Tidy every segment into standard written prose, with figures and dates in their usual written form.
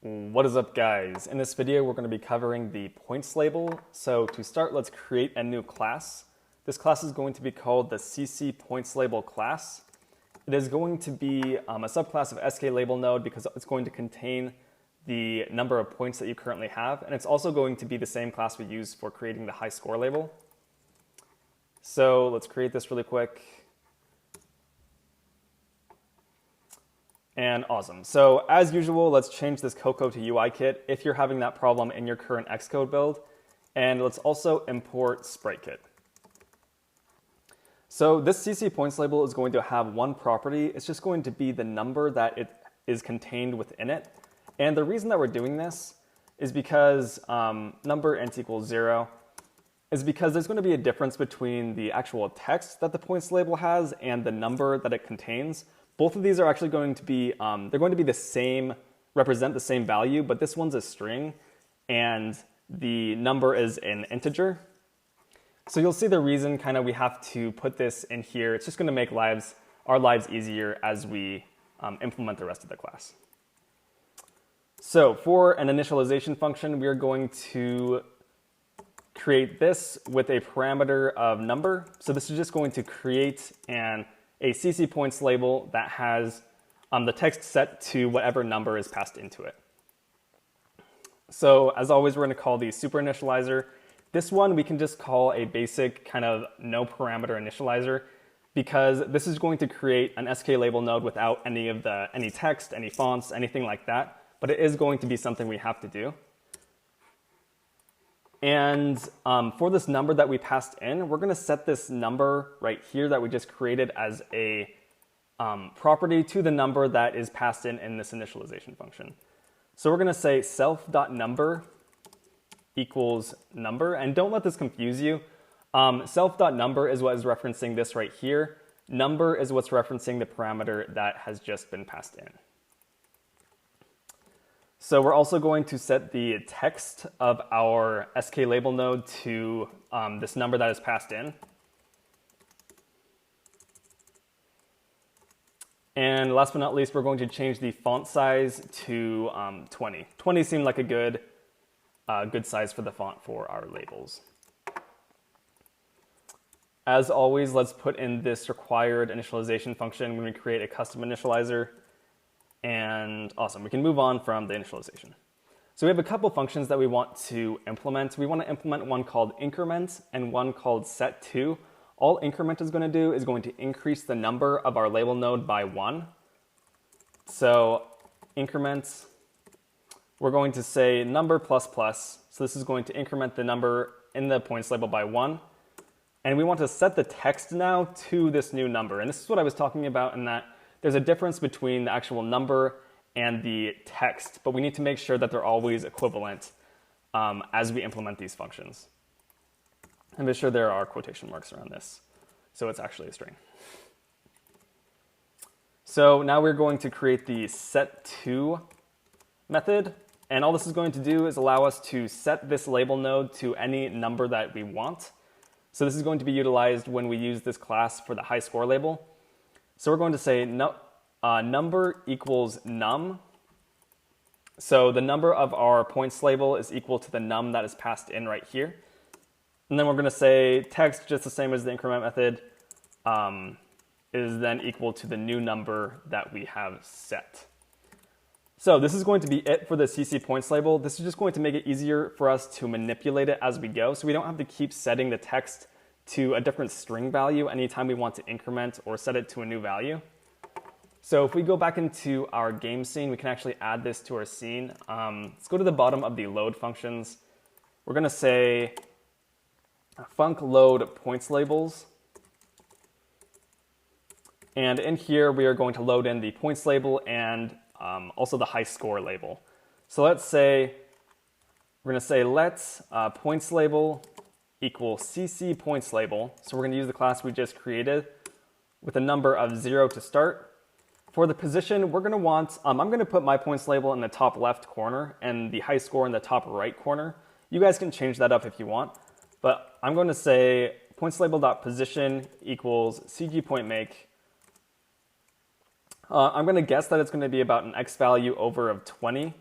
What is up, guys? In this video, we're going to be covering the points label. So to start, let's create a new class. This class is going to be called the CCPointsLabel class. It is going to be a subclass of SKLabel node because it's going to contain the number of points that you currently have. And it's also going to be the same class we use for creating the high score label. So let's create this really quick. And awesome. So as usual, let's change this Cocoa to UIKit if you're having that problem in your current Xcode build. And let's also import SpriteKit. So this CCPointsLabel is going to have one property. It's just going to be the number that it is contained within it. And the reason that we're doing this is because number int equals 0 is because there's going to be a difference between the actual text that the points label has and the number that it contains. Both of these are actually going to be, they're going to be the same, represent the same value, but this one's a string and the number is an integer. So you'll see the reason kind of we have to put this in here. It's just going to make our lives easier as we implement the rest of the class. So for an initialization function, we are going to create this with a parameter of number. So this is just going to create a CCPointsLabel that has the text set to whatever number is passed into it. So as always, we're going to call the super initializer. This one we can just call a basic kind of no parameter initializer because this is going to create an SKLabel node without any text, any fonts, anything like that. But it is going to be something we have to do. And for this number that we passed in, we're going to set this number right here that we just created as a property to the number that is passed in this initialization function. So we're going to say self.number equals number. And don't let this confuse you. Self.number is what is referencing this right here. Number is what's referencing the parameter that has just been passed in. So we're also going to set the text of our SKLabel node to this number that is passed in. And last but not least, we're going to change the font size to 20. 20 seemed like a good size for the font for our labels. As always, let's put in this required initialization function when we create a custom initializer. And awesome, we can move on from the initialization. So we have a couple functions that we want to implement. We want to implement one called Increments and one called set2. All Increment is going to do is going to increase the number of our label node by 1. So Increments, we're going to say number plus plus. So this is going to increment the number in the points label by 1. And we want to set the text now to this new number. And this is what I was talking about in that there's a difference between the actual number and the text, but we need to make sure that they're always equivalent as we implement these functions. And make sure there are quotation marks around this, so it's actually a string. So now we're going to create the set2 method, and all this is going to do is allow us to set this label node to any number that we want. So this is going to be utilized when we use this class for the high score label. So we're going to say number equals num. So the number of our points label is equal to the num that is passed in right here. And then we're going to say text, just the same as the increment method, is then equal to the new number that we have set. So this is going to be it for the CCPointsLabel. This is just going to make it easier for us to manipulate it as we go, so we don't have to keep setting the text to a different string value anytime we want to increment or set it to a new value. So if we go back into our game scene, we can actually add this to our scene. Let's go to the bottom of the load functions. We're going to say func load points labels. And in here, we are going to load in the points label and also the high score label. So let's say, we're going to say let points label equal CCPointsLabel. So we're going to use the class we just created with a number of 0 to start. For the position, we're going to want, I'm going to put my points label in the top left corner and the high score in the top right corner. You guys can change that up if you want, but I'm going to say pointslabel.position equals CGPointMake. I'm going to guess that it's going to be about an x value over of 20.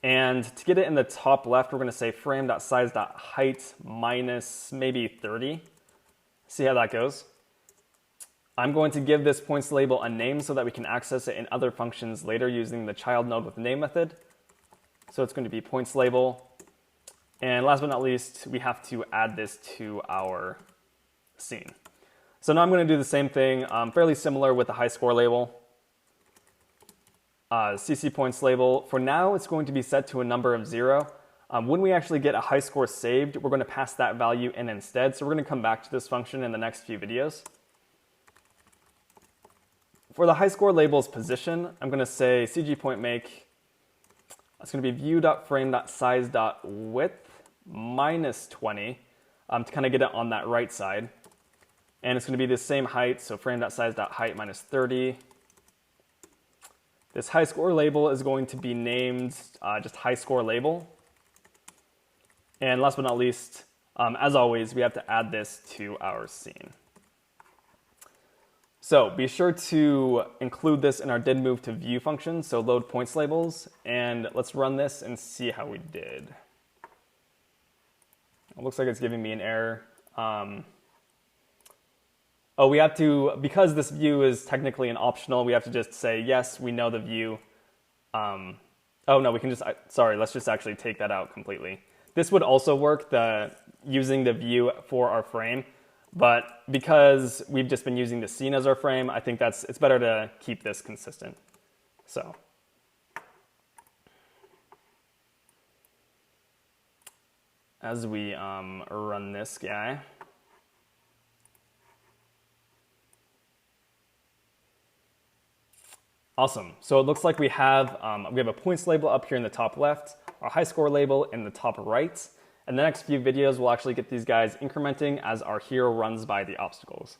And to get it in the top left, we're going to say frame.size.height minus maybe 30. See how that goes. I'm going to give this points label a name so that we can access it in other functions later using the child node with name method. So it's going to be points label. And last but not least, we have to add this to our scene. So now I'm going to do the same thing, fairly similar with the high score label. CCPointsLabel. For now, it's going to be set to a number of 0. When we actually get a high score saved, we're going to pass that value in instead. So we're going to come back to this function in the next few videos. For the high score label's position, I'm going to say CGPointMake. It's going to be view.frame.size.width minus 20 to kind of get it on that right side. And it's going to be the same height, so frame.size.height minus 30. This high score label is going to be named just high score label. And last but not least, as always, we have to add this to our scene. So be sure to include this in our did move to view function, so load points labels, and let's run this and see how we did. It looks like it's giving me an error. Oh, we have to, because this view is technically an optional, we have to just say, yes, we know the view. Oh no, we can just, sorry, let's just actually take that out completely. This would also work, using the view for our frame. But because we've just been using the scene as our frame, I think it's better to keep this consistent. So as we run this guy, awesome. So it looks like we have a points label up here in the top left, our high score label in the top right. In the next few videos, we'll actually get these guys incrementing as our hero runs by the obstacles.